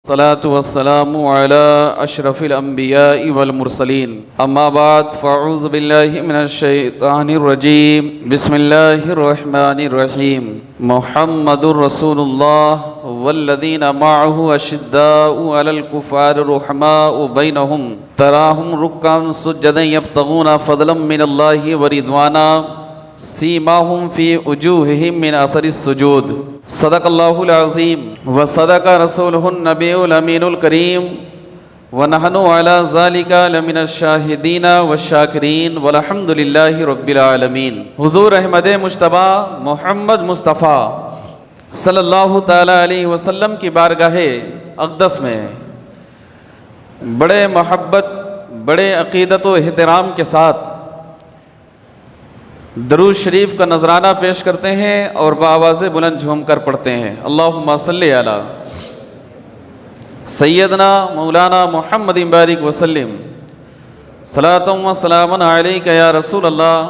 الصلاة والسلام على أشرف الأنبياء والمرسلين أما بعد فأعوذ بالله من الشيطان الرجيم بسم الله الرحمن الرحيم محمد رسول الله والذين معه أشداء على الكفار رحماء بينهم تراهم ركعا سجدا يبتغون فضلا من الله ورضوانا سیماہم فی وجوہہم من اثر السجود صدق اللہ العظیم وصدق رسولہ النبی الامین الکریم ونحن علی ذالک لمن الشاہدین والشاکرین والحمد للہ رب العالمین۔ حضور احمد مجتبی محمد مصطفیٰ صلی اللہ تعالی علیہ وسلم کی بارگاہ اقدس میں بڑے محبت بڑے عقیدت و احترام کے ساتھ درود شریف کا نذرانہ پیش کرتے ہیں اور بآواز بلند جھوم کر پڑھتے ہیں۔ اللہم صلی علی سیدنا مولانا محمد بارک وسلم صلاۃ و سلام علیک یا رسول اللہ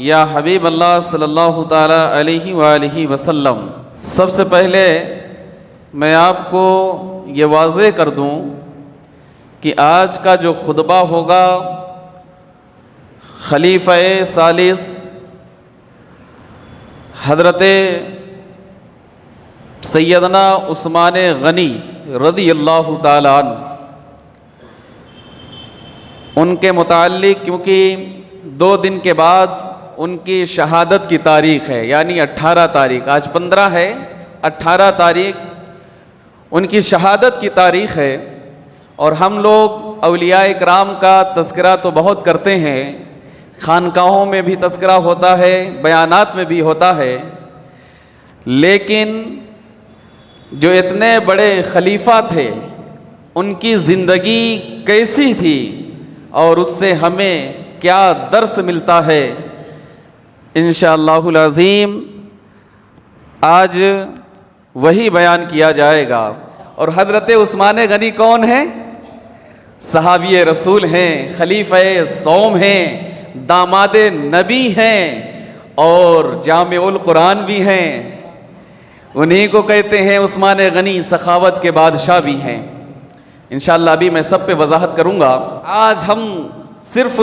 یا حبیب اللہ صلی اللہ تعالی علیہ وآلہ وسلم۔ سب سے پہلے میں آپ کو یہ واضح کر دوں کہ آج کا جو خطبہ ہوگا خلیفہ ثالث حضرت سیدنا عثمان غنی رضی اللہ تعالیٰ عنہ ان کے متعلق، کیونکہ 2 دن کے بعد ان کی شہادت کی تاریخ ہے، یعنی 18 تاریخ، آج 15 ہے، 18 تاریخ ان کی شہادت کی تاریخ ہے۔ اور ہم لوگ اولیاء اکرام کا تذکرہ تو بہت کرتے ہیں، خانقاہوں میں بھی تذکرہ ہوتا ہے، بیانات میں بھی ہوتا ہے، لیکن جو اتنے بڑے خلیفہ تھے ان کی زندگی کیسی تھی اور اس سے ہمیں کیا درس ملتا ہے، انشاءاللہ العظیم آج وہی بیان کیا جائے گا۔ اور حضرت عثمان غنی کون ہیں؟ صحابی رسول ہیں، خلیفہ سوم ہیں، داماد نبی ہیں اور جامع القرآن بھی ہیں۔ انہی کو کہتے ہیں عثمان غنی سخاوت کے بادشاہ بھی ہیں۔ انشاءاللہ ابھی میں سب پہ وضاحت کروں گا۔ آج ہم صرف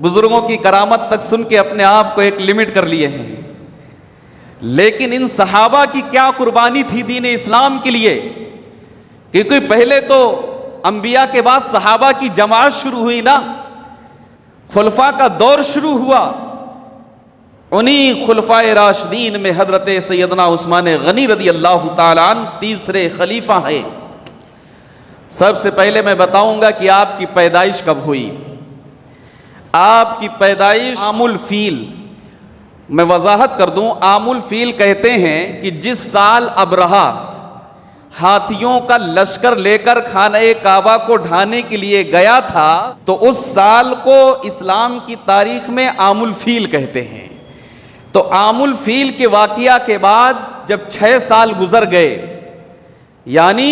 بزرگوں کی کرامت تک سن کے اپنے آپ کو ایک لمٹ کر لیے ہیں، لیکن ان صحابہ کی کیا قربانی تھی دین اسلام کے لیے، کیونکہ پہلے تو انبیاء کے بعد صحابہ کی جماعت شروع ہوئی نا، خلفاء کا دور شروع ہوا۔ انہی خلفاء راشدین میں حضرت سیدنا عثمان غنی رضی اللہ تعالیٰ عنہ تیسرے خلیفہ ہیں۔ سب سے پہلے میں بتاؤں گا کہ آپ کی پیدائش کب ہوئی۔ آپ کی پیدائش عام الفیل، میں وضاحت کر دوں، عام الفیل کہتے ہیں کہ جس سال ابرہہ ہاتھیوں کا لشکر لے کر خانہ کعبہ کو ڈھانے کے لیے گیا تھا تو اس سال کو اسلام کی تاریخ میں عام الفیل کہتے ہیں۔ تو عام الفیل کے واقعہ کے بعد جب 6 سال گزر گئے، یعنی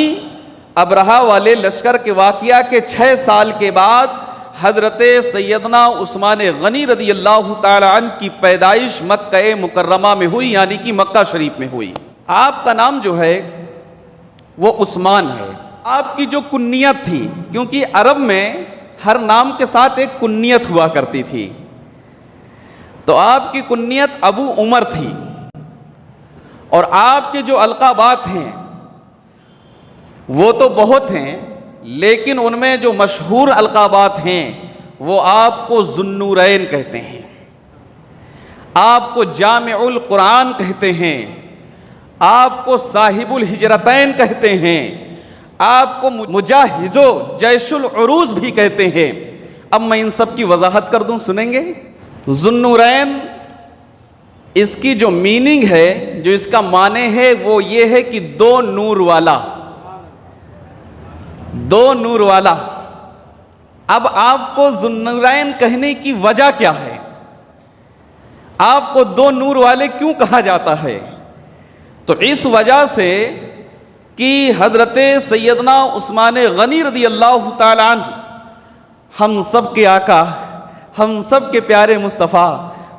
ابرہہ والے لشکر کے واقعہ کے 6 سال کے بعد حضرت سیدنا عثمان غنی رضی اللہ تعالی عنہ کی پیدائش مکہ مکرمہ میں ہوئی، یعنی کہ مکہ شریف میں ہوئی۔ آپ کا نام جو ہے وہ عثمان ہے۔ آپ کی جو کنیت تھی، کیونکہ عرب میں ہر نام کے ساتھ ایک کنیت ہوا کرتی تھی، تو آپ کی کنیت ابو عمر تھی۔ اور آپ کے جو القابات ہیں وہ تو بہت ہیں، لیکن ان میں جو مشہور القابات ہیں وہ آپ کو ذو النورین کہتے ہیں، آپ کو جامع القرآن کہتے ہیں، آپ کو صاحب الہجرتین کہتے ہیں، آپ کو مجاہز و جیش العروج بھی کہتے ہیں۔ اب میں ان سب کی وضاحت کر دوں، سنیں گے؟ ذو النورین اس کی جو میننگ ہے، جو اس کا معنی ہے وہ یہ ہے کہ 2 نور والا، 2 نور والا۔ اب آپ کو ذو النورین کہنے کی وجہ کیا ہے؟ آپ کو 2 نور والے کیوں کہا جاتا ہے؟ تو اس وجہ سے کہ حضرت سیدنا عثمان غنی رضی اللہ تعالیٰ عنہ ہم سب کے آقا، ہم سب کے پیارے مصطفیٰ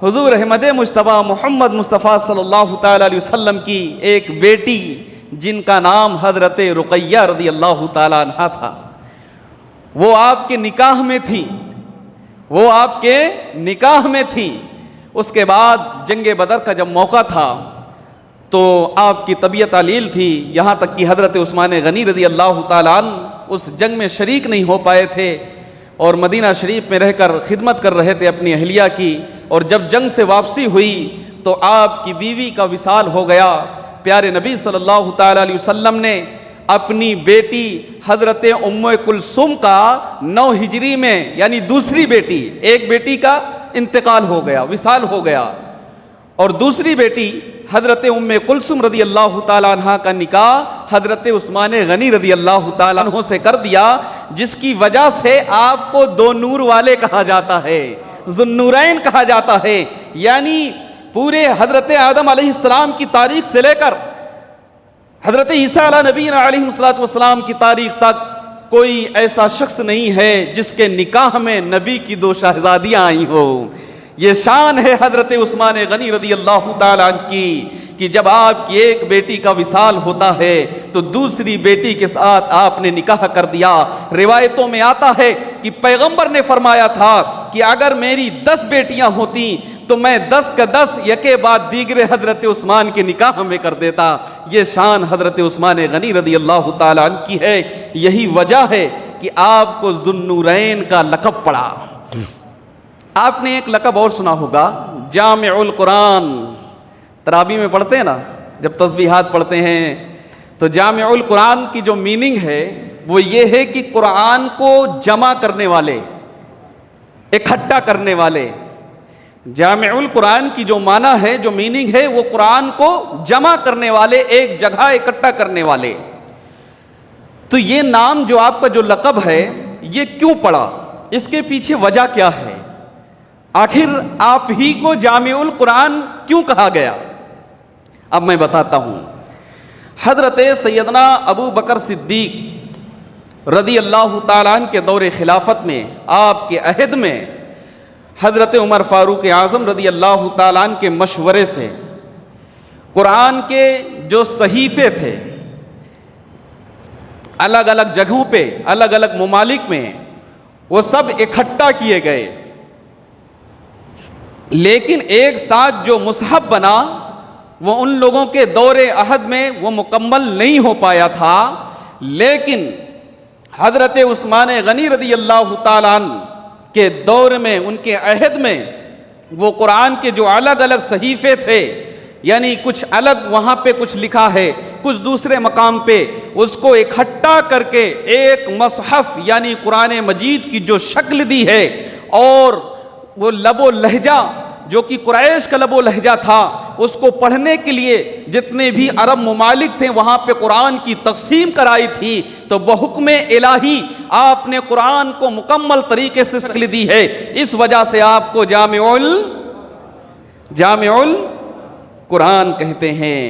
حضور احمد مجتبی محمد مصطفیٰ صلی اللہ تعالیٰ علیہ وسلم کی ایک بیٹی جن کا نام حضرت رقیہ رضی اللہ تعالیٰ عنہا تھا، وہ آپ کے نکاح میں تھی، وہ آپ کے نکاح میں تھی۔ اس کے بعد جنگ بدر کا جب موقع تھا تو آپ کی طبیعت علیل تھی، یہاں تک کہ حضرت عثمان غنی رضی اللہ تعالیٰ عنہ اس جنگ میں شریک نہیں ہو پائے تھے اور مدینہ شریف میں رہ کر خدمت کر رہے تھے اپنی اہلیہ کی، اور جب جنگ سے واپسی ہوئی تو آپ کی بیوی کا وصال ہو گیا۔ پیارے نبی صلی اللہ تعالیٰ علیہ وسلم نے اپنی بیٹی حضرت ام کلثوم کا 9 ہجری میں، یعنی دوسری بیٹی، ایک بیٹی کا انتقال ہو گیا، وصال ہو گیا، اور دوسری بیٹی حضرت ام کلثوم رضی اللہ تعالیٰ عنہ کا نکاح حضرت عثمان غنی رضی اللہ تعالیٰ عنہ سے کر دیا، جس کی وجہ سے آپ کو 2 نور والے کہا جاتا ہے، ذو النورین کہا جاتا ہے۔ یعنی پورے حضرت آدم علیہ السلام کی تاریخ سے لے کر حضرت عیسیٰ علیہ نبینا علیہ السلام کی تاریخ تک کوئی ایسا شخص نہیں ہے جس کے نکاح میں نبی کی 2 شہزادیاں آئی ہوں۔ یہ شان ہے حضرت عثمان غنی رضی اللہ تعالیٰ عنہ کی کہ جب آپ کی ایک بیٹی کا وصال ہوتا ہے تو دوسری بیٹی کے ساتھ آپ نے نکاح کر دیا۔ روایتوں میں آتا ہے کہ پیغمبر نے فرمایا تھا کہ اگر میری 10 بیٹیاں ہوتی تو میں 10 کا 10 یکے بعد دیگرے حضرت عثمان کے نکاح میں کر دیتا۔ یہ شان حضرت عثمان غنی رضی اللہ تعالیٰ عنہ کی ہے۔ یہی وجہ ہے کہ آپ کو ذو النورین کا لقب پڑا۔ آپ نے ایک لقب اور سنا ہوگا، جامع القرآن۔ تراویح میں پڑھتے ہیں نا، جب تسبیحات پڑھتے ہیں تو جامع القرآن کی جو میننگ ہے وہ یہ ہے کہ قرآن کو جمع کرنے والے، اکٹھا کرنے والے۔ جامع القرآن کی جو معنی ہے، جو میننگ ہے، وہ قرآن کو جمع کرنے والے، ایک جگہ اکٹھا کرنے والے۔ تو یہ نام جو آپ کا جو لقب ہے یہ کیوں پڑا، اس کے پیچھے وجہ کیا ہے؟ آخر آپ ہی کو جامع القرآن کیوں کہا گیا؟ اب میں بتاتا ہوں۔ حضرت سیدنا ابو بکر صدیق رضی اللہ تعالیٰ عنہ کے دور خلافت میں، آپ کے عہد میں، حضرت عمر فاروق اعظم رضی اللہ تعالیٰ عنہ کے مشورے سے قرآن کے جو صحیفے تھے الگ الگ جگہوں پہ، الگ الگ ممالک میں، وہ سب اکٹھا کیے گئے، لیکن ایک ساتھ جو مصحف بنا وہ ان لوگوں کے دور عہد میں وہ مکمل نہیں ہو پایا تھا۔ لیکن حضرت عثمان غنی رضی اللہ تعالیٰ عنہ کے دور میں، ان کے عہد میں، وہ قرآن کے جو الگ الگ صحیفے تھے، یعنی کچھ الگ وہاں پہ کچھ لکھا ہے، کچھ دوسرے مقام پہ، اس کو اکٹھا کر کے ایک مصحف یعنی قرآن مجید کی جو شکل دی ہے، اور وہ لب و لہجہ جو کہ قریش کا لب و لہجہ تھا، اس کو پڑھنے کے لیے جتنے بھی عرب ممالک تھے وہاں پہ قرآن کی تقسیم کرائی تھی، تو بحکم الہی آپ نے قرآن کو مکمل طریقے سے شکل دی ہے۔ اس وجہ سے آپ کو جامع القرآن کہتے ہیں۔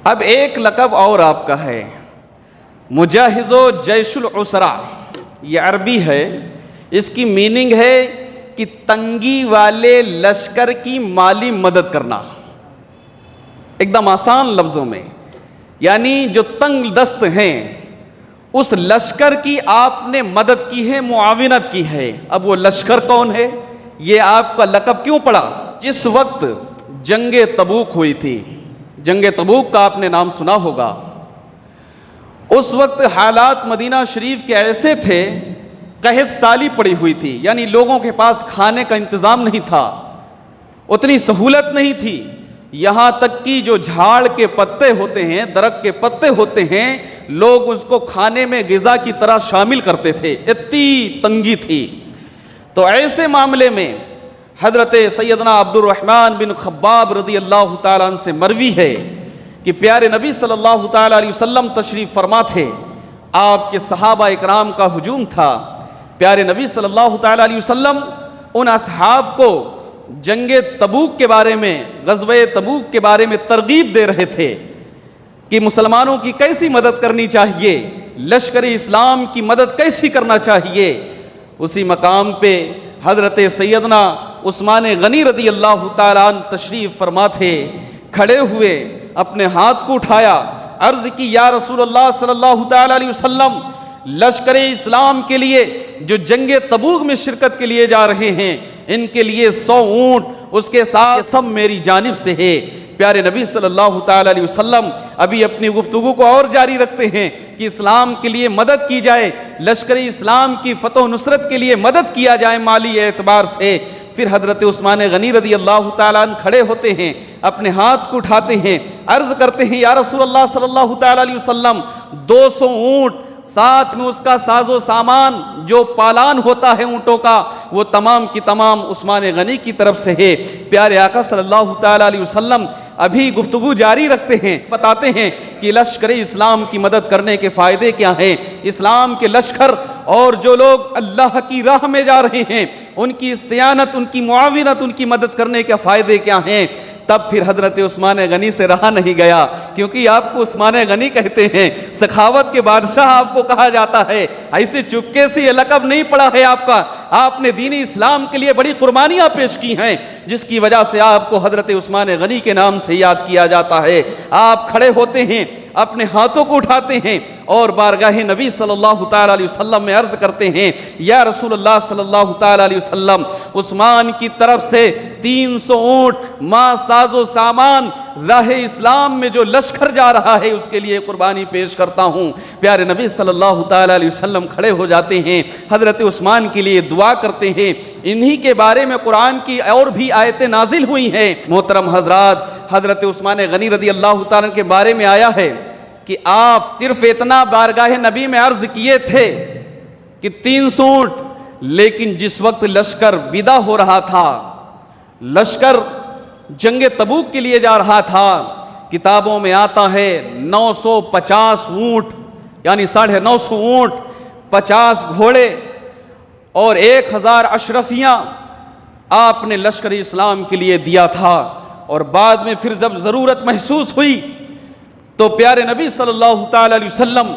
اب ایک لقب اور آپ کا ہے، مجہز و جیش العسرہ۔ یہ عربی ہے، اس کی میننگ ہے کہ تنگی والے لشکر کی مالی مدد کرنا، ایک دم آسان لفظوں میں، یعنی جو تنگ دست ہیں اس لشکر کی آپ نے مدد کی ہے، معاونت کی ہے۔ اب وہ لشکر کون ہے؟ یہ آپ کا لقب کیوں پڑا؟ جس وقت جنگ تبوک ہوئی تھی، جنگ تبوک کا آپ نے نام سنا ہوگا، اس وقت حالات مدینہ شریف کے ایسے تھے، قحط سالی پڑی ہوئی تھی، یعنی لوگوں کے پاس کھانے کا انتظام نہیں تھا، اتنی سہولت نہیں تھی، یہاں تک کہ جو جھاڑ کے پتے ہوتے ہیں، درخت کے پتے ہوتے ہیں، لوگ اس کو کھانے میں غذا کی طرح شامل کرتے تھے، اتنی تنگی تھی۔ تو ایسے معاملے میں حضرت سیدنا عبد الرحمن بن خباب رضی اللہ تعالیٰ عنہ سے مروی ہے کہ پیارے نبی صلی اللہ تعالیٰ علیہ وسلم تشریف فرما تھے، آپ کے صحابہ اکرام کا ہجوم تھا، پیارے نبی صلی اللہ تعالیٰ علیہ وسلم ان اصحاب کو جنگ تبوک کے بارے میں، غزوہ تبوک کے بارے میں ترغیب دے رہے تھے کہ مسلمانوں کی کیسی مدد کرنی چاہیے، لشکر اسلام کی مدد کیسی کرنا چاہیے۔ اسی مقام پہ حضرت سیدنا عثمان غنی رضی اللہ تعالیٰ عنہ تشریف فرما تھے، کھڑے ہوئے اپنے ہاتھ کو اٹھایا، عرض کی یا رسول اللہ صلی اللہ تعالی علیہ وسلم، لشکر اسلام کے لیے جو جنگ تبوک میں شرکت کے لیے جا رہے ہیں، ان کے لیے 100 اونٹ اس کے ساتھ سب میری جانب سے ہے۔ پیارے نبی صلی اللہ تعالی علیہ وسلم ابھی اپنی گفتگو کو اور جاری رکھتے ہیں کہ اسلام کے لیے مدد کی جائے، لشکر اسلام کی فتح و نصرت کے لیے مدد کیا جائے مالی اعتبار سے۔ پھر حضرت عثمان غنی رضی اللہ تعالیٰ عنہ کھڑے ہوتے ہیں، اپنے ہاتھ کو اٹھاتے ہیں، عرض کرتے ہیں یا رسول اللہ صلی اللہ تعالیٰ علیہ وسلم، 200 اونٹ ساتھ میں اس کا ساز و سامان جو پالان ہوتا ہے اونٹوں کا، وہ تمام کی تمام عثمان غنی کی طرف سے ہے۔ پیارے آقا صلی اللہ تعالیٰ علیہ وسلم ابھی گفتگو جاری رکھتے ہیں، بتاتے ہیں کہ لشکر اسلام کی مدد کرنے کے فائدے کیا ہیں، اسلام کے لشکر اور جو لوگ اللہ کی راہ میں جا رہے ہیں ان کی استعانت، ان کی معاونت، ان کی مدد کرنے کے فائدے کیا ہیں۔ تب پھر حضرت عثمان غنی سے رہا نہیں گیا، کیونکہ آپ کو عثمان غنی کہتے ہیں، سخاوت کے بادشاہ آپ کو کہا جاتا ہے، ایسے چپکے سے یہ لقب نہیں پڑا ہے آپ کا، آپ نے دین اسلام کے لیے بڑی قربانیاں پیش کی ہیں، جس کی وجہ سے آپ کو حضرت عثمان غنی کے نام سے یاد کیا جاتا ہے۔ آپ کھڑے ہوتے ہیں، اپنے ہاتھوں کو اٹھاتے ہیں اور بارگاہ نبی صلی اللہ تعالی علیہ وسلم میں عرض کرتے ہیں یا رسول اللہ صلی اللہ تعالی علیہ وسلم، عثمان کی طرف سے 300 اونٹ ما ساز و سامان راہ اسلام میں جو لشکر جا رہا ہے اس کے لیے قربانی پیش کرتا ہوں۔ پیارے نبی صلی اللہ تعالی علیہ وسلم کھڑے ہو جاتے ہیں، حضرت عثمان کے لیے دعا کرتے ہیں۔ انہی کے بارے میں قرآن کی اور بھی آیتیں نازل ہوئی ہیں۔ محترم حضرات، حضرت عثمان غنی رضی اللہ تعالیٰ کے بارے میں آیا ہے کہ آپ صرف اتنا بارگاہ نبی میں عرض کیے تھے کہ 300 اونٹ، لیکن جس وقت لشکر ودا ہو رہا تھا، لشکر جنگ تبوک کے لیے جا رہا تھا، کتابوں میں آتا ہے 950 اونٹ، یعنی 950 اونٹ، 50 گھوڑے اور 1000 اشرفیاں آپ نے لشکر اسلام کے لیے دیا تھا۔ اور بعد میں پھر جب ضرورت محسوس ہوئی تو پیارے نبی صلی اللہ تعالی علیہ وسلم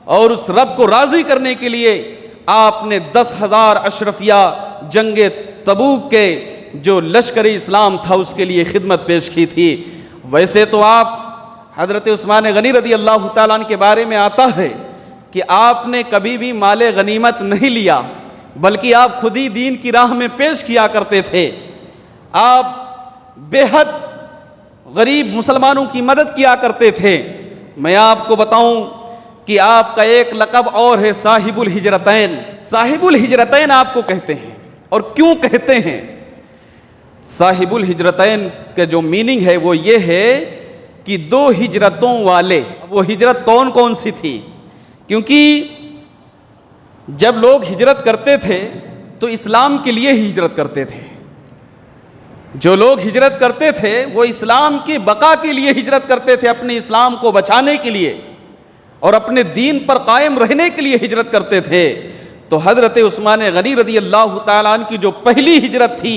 اور اس رب کو راضی کرنے کے لیے آپ نے 10,000 اشرفیہ جنگ تبوک کے جو لشکر اسلام تھا اس کے لیے خدمت پیش کی تھی۔ ویسے تو آپ حضرت عثمان غنی رضی اللہ تعالیٰ عنہ کے بارے میں آتا ہے کہ آپ نے کبھی بھی مال غنیمت نہیں لیا، بلکہ آپ خود ہی دین کی راہ میں پیش کیا کرتے تھے۔ آپ بے حد غریب مسلمانوں کی مدد کیا کرتے تھے۔ میں آپ کو بتاؤں کہ آپ کا ایک لقب اور ہے صاحب الہجرتین۔ صاحب الہجرتین آپ کو کہتے ہیں، اور کیوں کہتے ہیں؟ صاحب الہجرتین کا جو میننگ ہے وہ یہ ہے کہ 2 ہجرتوں والے۔ وہ ہجرت کون کون سی تھی؟ کیونکہ جب لوگ ہجرت کرتے تھے تو اسلام کے لیے ہی ہجرت کرتے تھے۔ جو لوگ ہجرت کرتے تھے وہ اسلام کی بقا کے لیے ہجرت کرتے تھے، اپنے اسلام کو بچانے کے لیے اور اپنے دین پر قائم رہنے کے لیے ہجرت کرتے تھے۔ تو حضرت عثمان غنی رضی اللہ تعالیٰ عنہ کی جو پہلی ہجرت تھی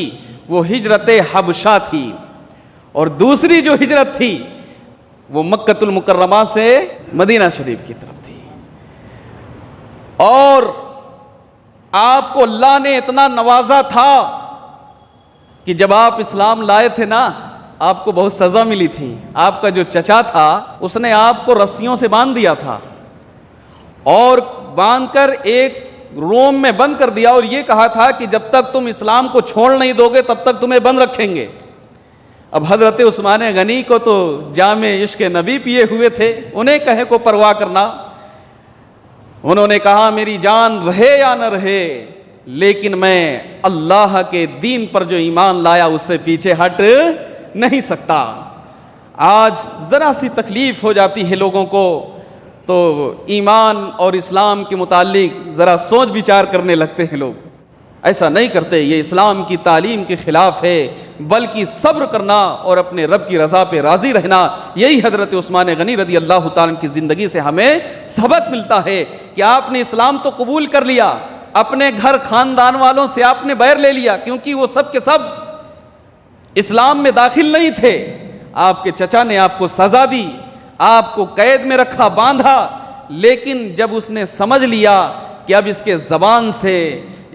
وہ ہجرت حبشہ تھی، اور دوسری جو ہجرت تھی وہ مکہ المکرمہ سے مدینہ شریف کی طرف تھی۔ اور آپ کو اللہ نے اتنا نوازا تھا کہ جب آپ اسلام لائے تھے نا، آپ کو بہت سزا ملی تھی۔ آپ کا جو چچا تھا اس نے آپ کو رسیوں سے باندھ دیا تھا اور باندھ کر ایک روم میں بند کر دیا، اور یہ کہا تھا کہ جب تک تم اسلام کو چھوڑ نہیں دو گے تب تک تمہیں بند رکھیں گے۔ اب حضرت عثمان غنی کو تو جام عشق نبی پیے ہوئے تھے، انہیں کہے کو پرواہ کرنا۔ انہوں نے کہا میری جان رہے یا نہ رہے، لیکن میں اللہ کے دین پر جو ایمان لایا اس سے پیچھے ہٹ نہیں سکتا۔ آج ذرا سی تکلیف ہو جاتی ہے لوگوں کو تو ایمان اور اسلام کے متعلق ذرا سوچ بچار کرنے لگتے ہیں لوگ۔ ایسا نہیں کرتے، یہ اسلام کی تعلیم کے خلاف ہے، بلکہ صبر کرنا اور اپنے رب کی رضا پہ راضی رہنا، یہی حضرت عثمان غنی رضی اللہ تعالیٰ کی زندگی سے ہمیں سبق ملتا ہے کہ آپ نے اسلام تو قبول کر لیا، اپنے گھر خاندان والوں سے آپ نے بیر لے لیا، کیونکہ وہ سب کے سب اسلام میں داخل نہیں تھے۔ آپ کے چچا نے آپ کو سزا دی، آپ کو قید میں رکھا، باندھا، لیکن جب اس نے سمجھ لیا کہ اب اس کے زبان سے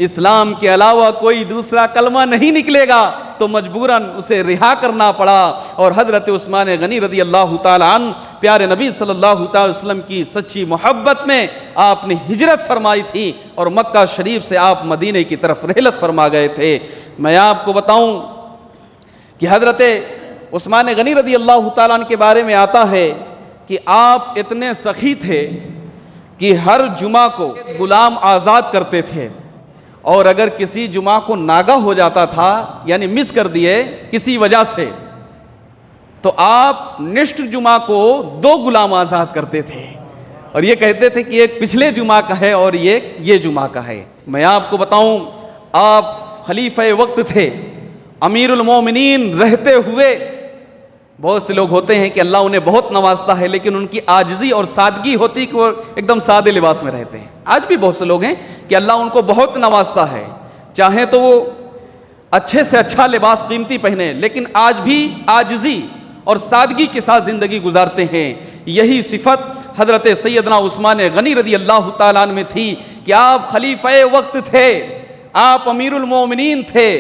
اسلام کے علاوہ کوئی دوسرا کلمہ نہیں نکلے گا، تو مجبوراً اسے رہا کرنا پڑا، اور حضرت عثمان غنی رضی اللہ تعالیٰ عنہ پیارے نبی صلی اللہ تعالی وسلم کی سچی محبت میں آپ نے ہجرت فرمائی تھی اور مکہ شریف سے آپ مدینے کی طرف رحلت فرما گئے تھے۔ میں آپ کو بتاؤں کہ حضرت عثمان غنی رضی اللہ تعالیٰ عنہ کے بارے میں آتا ہے کہ آپ اتنے سخی تھے کہ ہر جمعہ کو غلام آزاد کرتے تھے، اور اگر کسی جمعہ کو ناگہ ہو جاتا تھا یعنی مس کر دیے کسی وجہ سے، تو آپ نیکسٹ جمعہ کو 2 غلام آزاد کرتے تھے، اور یہ کہتے تھے کہ ایک پچھلے جمعہ کا ہے اور یہ جمعہ کا ہے۔ میں آپ کو بتاؤں، آپ خلیفہ وقت تھے، امیر المومنین رہتے ہوئے۔ بہت سے لوگ ہوتے ہیں کہ اللہ انہیں بہت نوازتا ہے، لیکن ان کی عاجزی اور سادگی ہوتی کہ وہ ایک دم سادے لباس میں رہتے ہیں۔ آج بھی بہت سے لوگ ہیں کہ اللہ ان کو بہت نوازتا ہے، چاہیں تو وہ اچھے سے اچھا لباس قیمتی پہنے، لیکن آج بھی عاجزی اور سادگی کے ساتھ زندگی گزارتے ہیں۔ یہی صفت حضرت سیدنا عثمان غنی رضی اللہ تعالیٰ عنہ میں تھی کہ آپ خلیفہ وقت تھے، آپ امیر المومنین تھے،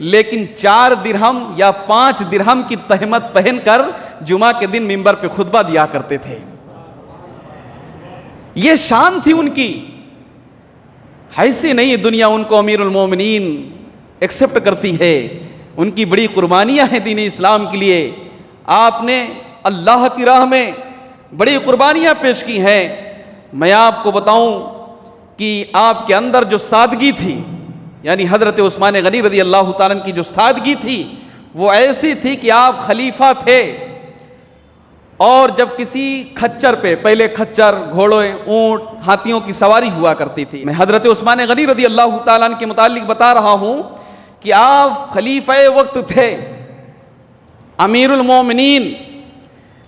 لیکن 4 درہم یا 5 درہم کی تہمت پہن کر جمعہ کے دن منبر پہ خطبہ دیا کرتے تھے۔ یہ شان تھی ان کی، ایسی نہیں دنیا ان کو امیر المومنین ایکسپٹ کرتی ہے۔ ان کی بڑی قربانیاں ہیں دین اسلام کے لیے، آپ نے اللہ کی راہ میں بڑی قربانیاں پیش کی ہیں۔ میں آپ کو بتاؤں کہ آپ کے اندر جو سادگی تھی، یعنی حضرت عثمان غنی رضی اللہ تعالیٰ عنہ کی جو سادگی تھی وہ ایسی تھی کہ آپ خلیفہ تھے، اور جب کسی کھچر پہ، پہلے کھچر، گھوڑے، اونٹ، ہاتھیوں کی سواری ہوا کرتی تھی۔ میں حضرت عثمان غنی رضی اللہ تعالیٰ عنہ کے متعلق بتا رہا ہوں کہ آپ خلیفہ وقت تھے، امیر المومنین،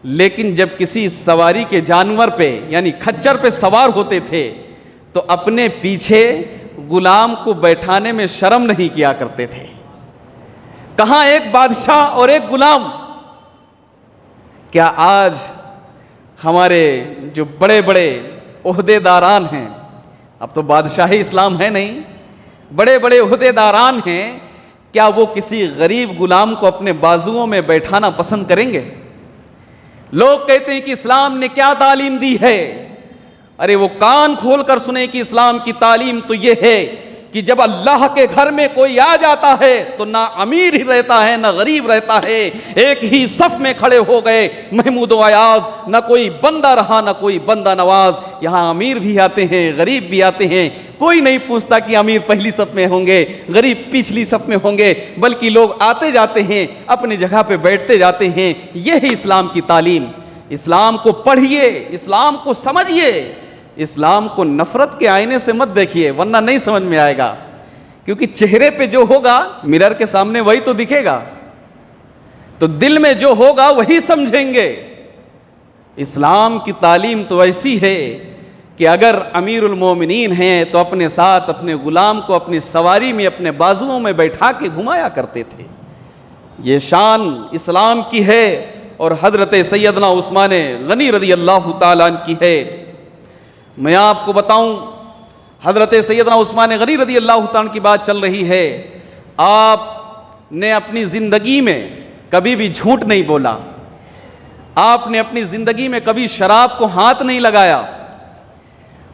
لیکن جب کسی سواری کے جانور پہ یعنی کھچر پہ سوار ہوتے تھے تو اپنے پیچھے غلام کو بیٹھانے میں شرم نہیں کیا کرتے تھے۔ کہاں ایک بادشاہ اور ایک غلام؟ کیا آج ہمارے جو بڑے بڑے عہدے داران ہیں، اب تو بادشاہی اسلام ہے نہیں، بڑے بڑے عہدے داران ہیں، کیا وہ کسی غریب غلام کو اپنے بازوؤں میں بیٹھانا پسند کریں گے؟ لوگ کہتے ہیں کہ اسلام نے کیا تعلیم دی ہے، ارے وہ کان کھول کر سنیں کہ اسلام کی تعلیم تو یہ ہے کہ جب اللہ کے گھر میں کوئی آ جاتا ہے تو نہ امیر ہی رہتا ہے نہ غریب رہتا ہے، ایک ہی صف میں کھڑے ہو گئے محمود و ایاز، نہ کوئی بندہ رہا نہ کوئی بندہ نواز۔ یہاں امیر بھی آتے ہیں، غریب بھی آتے ہیں، کوئی نہیں پوچھتا کہ امیر پہلی صف میں ہوں گے غریب پچھلی صف میں ہوں گے، بلکہ لوگ آتے جاتے ہیں، اپنی جگہ پہ بیٹھتے جاتے ہیں۔ یہی اسلام کی تعلیم۔ اسلام کو پڑھیے، اسلام کو سمجھیے، اسلام کو نفرت کے آئینے سے مت دیکھیے، ورنہ نہیں سمجھ میں آئے گا، کیونکہ چہرے پہ جو ہوگا مرر کے سامنے وہی تو دکھے گا، تو دل میں جو ہوگا وہی سمجھیں گے۔ اسلام کی تعلیم تو ایسی ہے کہ اگر امیر المومنین ہیں تو اپنے ساتھ اپنے غلام کو اپنی سواری میں اپنے بازوؤں میں بیٹھا کے گھمایا کرتے تھے۔ یہ شان اسلام کی ہے اور حضرت سیدنا عثمان غنی رضی اللہ تعالیٰ عنہ کی ہے۔ میں آپ کو بتاؤں، حضرت سیدنا عثمان غنی رضی اللہ تعالیٰ عنہ کی بات چل رہی ہے، آپ نے اپنی زندگی میں کبھی بھی جھوٹ نہیں بولا، آپ نے اپنی زندگی میں کبھی شراب کو ہاتھ نہیں لگایا،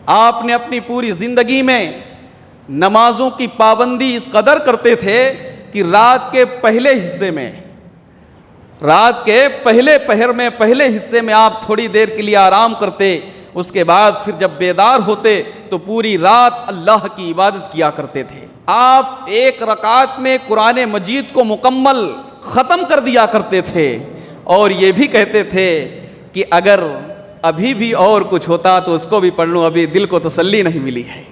آپ نے اپنی پوری زندگی میں نمازوں کی پابندی اس قدر کرتے تھے کہ رات کے پہلے حصے میں، رات کے پہلے پہر میں، پہلے حصے میں آپ تھوڑی دیر کے لیے آرام کرتے، اس کے بعد پھر جب بیدار ہوتے تو پوری رات اللہ کی عبادت کیا کرتے تھے۔ آپ ایک رکعت میں قرآن مجید کو مکمل ختم کر دیا کرتے تھے، اور یہ بھی کہتے تھے کہ اگر ابھی بھی اور کچھ ہوتا تو اس کو بھی پڑھ لوں، ابھی دل کو تسلی نہیں ملی ہے۔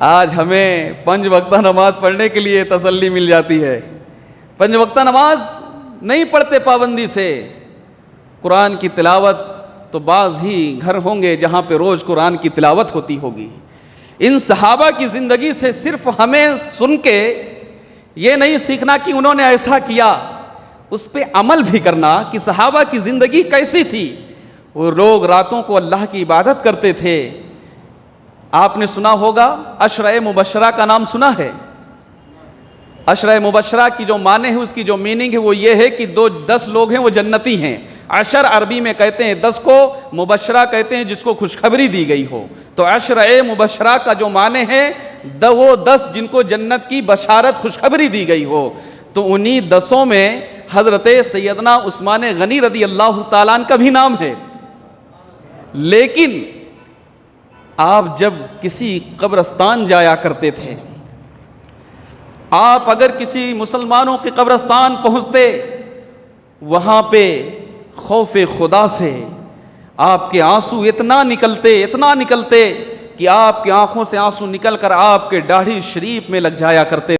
آج ہمیں 5 وقتہ نماز پڑھنے کے لیے تسلی مل جاتی ہے، 5 وقتہ نماز نہیں پڑھتے پابندی سے۔ قرآن کی تلاوت تو بعض ہی گھر ہوں گے جہاں پہ روز قرآن کی تلاوت ہوتی ہوگی۔ ان صحابہ کی زندگی سے صرف ہمیں سن کے یہ نہیں سیکھنا کہ انہوں نے ایسا کیا، اس پہ عمل بھی کرنا کہ صحابہ کی زندگی کیسی تھی۔ وہ لوگ راتوں کو اللہ کی عبادت کرتے تھے۔ آپ نے سنا ہوگا، عشرہ مبشرہ کا نام سنا ہے؟ عشرہ مبشرہ کی جو معنی ہے، اس کی جو میننگ ہے وہ یہ ہے کہ 10 لوگ ہیں وہ جنتی ہیں۔ عشر عربی میں کہتے ہیں 10 کو، مبشرہ کہتے ہیں جس کو خوشخبری دی گئی ہو۔ تو عشرہ مبشرہ کا جو معنی ہے وہ 10 جن کو جنت کی بشارت خوشخبری دی گئی ہو۔ تو انہی 10 میں حضرت سیدنا عثمان غنی رضی اللہ تعالیٰ عنہ کا بھی نام ہے۔ لیکن آپ جب کسی قبرستان جایا کرتے تھے، آپ اگر کسی مسلمانوں کے قبرستان پہنچتے، وہاں پہ خوف خدا سے آپ کے آنسو اتنا نکلتے کہ آپ کی آنکھوں سے آنسو نکل کر آپ کے داڑھی شریف میں لگ جایا کرتے